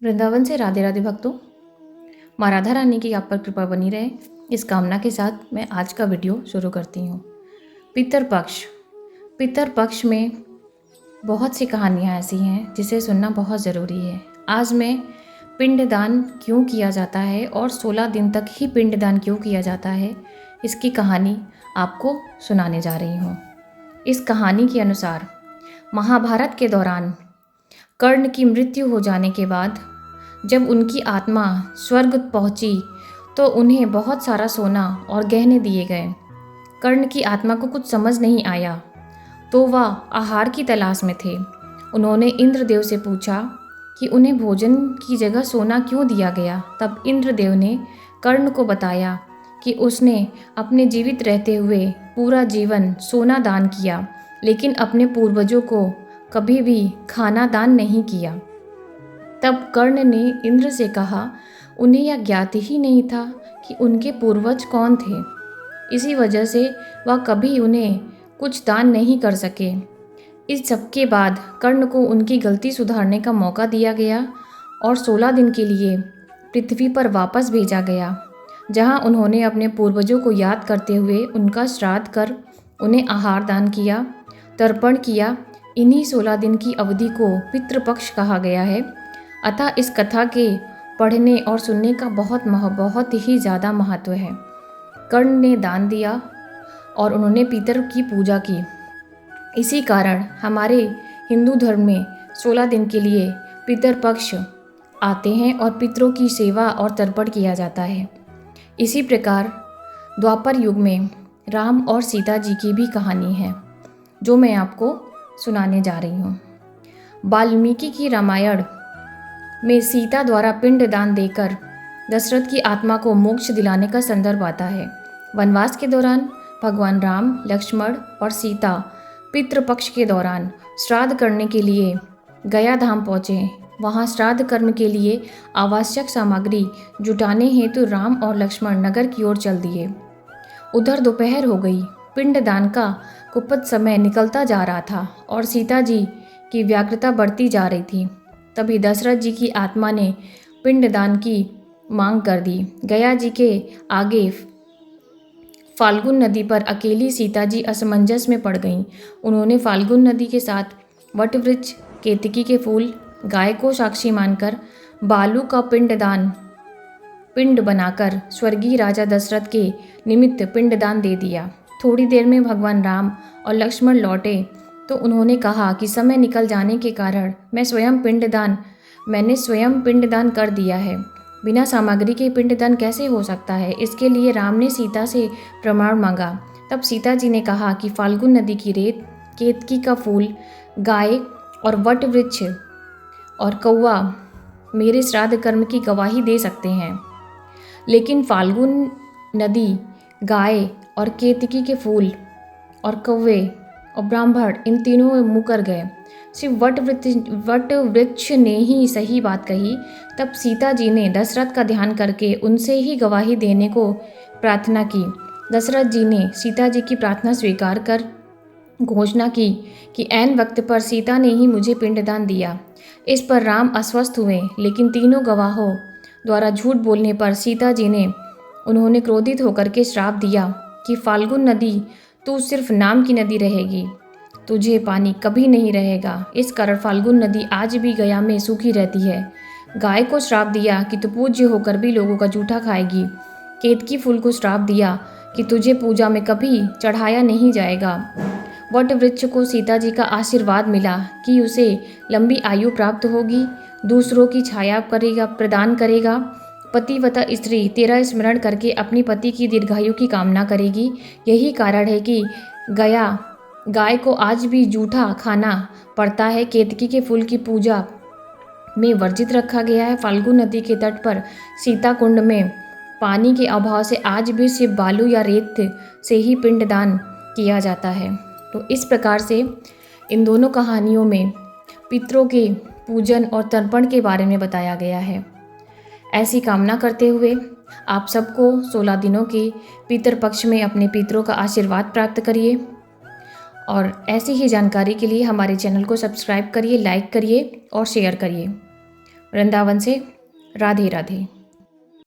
वृंदावन से राधे राधे भक्तों। माँ राधा रानी की आप पर कृपा बनी रहे, इस कामना के साथ मैं आज का वीडियो शुरू करती हूँ। पितृपक्ष में बहुत सी कहानियाँ ऐसी हैं जिसे सुनना बहुत ज़रूरी है। आज मैं पिंडदान क्यों किया जाता है और 16 दिन तक ही पिंडदान क्यों किया जाता है, इसकी कहानी आपको सुनाने जा रही हूँ। इस कहानी के अनुसार महाभारत के दौरान कर्ण की मृत्यु हो जाने के बाद जब उनकी आत्मा स्वर्ग पहुंची तो उन्हें बहुत सारा सोना और गहने दिए गए। कर्ण की आत्मा को कुछ समझ नहीं आया तो वह आहार की तलाश में थे। उन्होंने इंद्रदेव से पूछा कि उन्हें भोजन की जगह सोना क्यों दिया गया। तब इंद्रदेव ने कर्ण को बताया कि उसने अपने जीवित रहते हुए पूरा जीवन सोना दान किया, लेकिन अपने पूर्वजों को कभी भी खाना दान नहीं किया। तब कर्ण ने इंद्र से कहा, उन्हें यह ज्ञात ही नहीं था कि उनके पूर्वज कौन थे। इसी वजह से वह कभी उन्हें कुछ दान नहीं कर सके। इस सब के बाद कर्ण को उनकी गलती सुधारने का मौका दिया गया और 16 दिन के लिए पृथ्वी पर वापस भेजा गया, जहां उन्होंने अपने पूर्वजों को याद करते हुए उनका श्राद्ध कर उन्हें आहार दान किया, तर्पण किया। इन्हीं 16 दिन की अवधि को पितृपक्ष कहा गया है। अतः इस कथा के पढ़ने और सुनने का बहुत ही ज़्यादा महत्व है। कर्ण ने दान दिया और उन्होंने पितर की पूजा की। इसी कारण हमारे हिंदू धर्म में 16 दिन के लिए पितृपक्ष आते हैं और पितरों की सेवा और तर्पण किया जाता है। इसी प्रकार द्वापर युग में राम और सीता जी की भी कहानी है जो मैं आपको सुनाने जा रही हूँ। वाल्मीकि की रामायण में सीता द्वारा पिंडदान देकर दशरथ की आत्मा को मोक्ष दिलाने का संदर्भ आता है। वनवास के दौरान भगवान राम, लक्ष्मण और सीता पितृपक्ष के दौरान श्राद्ध करने के लिए गया धाम पहुँचे। वहाँ श्राद्ध कर्म के लिए आवश्यक सामग्री जुटाने हेतु राम और लक्ष्मण नगर की ओर चल दिए। उधर दोपहर हो गई। पिंडदान का कुपित समय निकलता जा रहा था और सीता जी की व्याकुलता बढ़ती जा रही थी। तभी दशरथ जी की आत्मा ने पिंडदान की मांग कर दी। गया जी के आगे फाल्गुन नदी पर अकेली सीता जी असमंजस में पड़ गईं। उन्होंने फाल्गुन नदी के साथ वटवृक्ष, केतकी के फूल, गाय को साक्षी मानकर बालू का पिंड बनाकर स्वर्गीय राजा दशरथ के निमित्त पिंडदान दे दिया। थोड़ी देर में भगवान राम और लक्ष्मण लौटे तो उन्होंने कहा कि समय निकल जाने के कारण मैंने स्वयं पिंडदान कर दिया है। बिना सामग्री के पिंडदान कैसे हो सकता है? इसके लिए राम ने सीता से प्रमाण मांगा। तब सीता जी ने कहा कि फाल्गुन नदी की रेत, केतकी का फूल, गाय और वट वृक्ष और कौवा मेरे श्राद्ध कर्म की गवाही दे सकते हैं, लेकिन फाल्गुन नदी, गाय और केतकी के फूल और कौवे और ब्राह्मण इन तीनों मुकर गए। सिर्फ वट वृक्ष ने ही सही बात कही। तब सीता जी ने दशरथ का ध्यान करके उनसे ही गवाही देने को प्रार्थना की। दशरथ जी ने सीता जी की प्रार्थना स्वीकार कर घोषणा की कि ऐन वक्त पर सीता ने ही मुझे पिंडदान दिया। इस पर राम अस्वस्थ हुए, लेकिन तीनों गवाहों द्वारा झूठ बोलने पर सीता जी ने उन्होंने क्रोधित होकर के श्राप दिया कि फाल्गुन नदी तू सिर्फ नाम की नदी रहेगी, तुझे पानी कभी नहीं रहेगा। इस कारण फाल्गुन नदी आज भी गया में सूखी रहती है। गाय को श्राप दिया कि तू पूज्य होकर भी लोगों का जूठा खाएगी। केतकी फूल को श्राप दिया कि तुझे पूजा में कभी चढ़ाया नहीं जाएगा। वट वृक्ष को सीता जी का आशीर्वाद मिला कि उसे लंबी आयु प्राप्त होगी, दूसरों की छाया प्रदान करेगा। पतिव्रता स्त्री तेरा स्मरण करके अपनी पति की दीर्घायु की कामना करेगी। यही कारण है कि गाय को आज भी जूठा खाना पड़ता है। केतकी के फूल की पूजा में वर्जित रखा गया है। फाल्गुन नदी के तट पर सीता कुंड में पानी के अभाव से आज भी सिर्फ बालू या रेत से ही पिंडदान किया जाता है। तो इस प्रकार से इन दोनों कहानियों में पितरों के पूजन और तर्पण के बारे में बताया गया है। ऐसी कामना करते हुए आप सबको 16 दिनों के पितृपक्ष में अपने पितरों का आशीर्वाद प्राप्त करिए और ऐसी ही जानकारी के लिए हमारे चैनल को सब्सक्राइब करिए, लाइक करिए और शेयर करिए। वृंदावन से राधे राधे।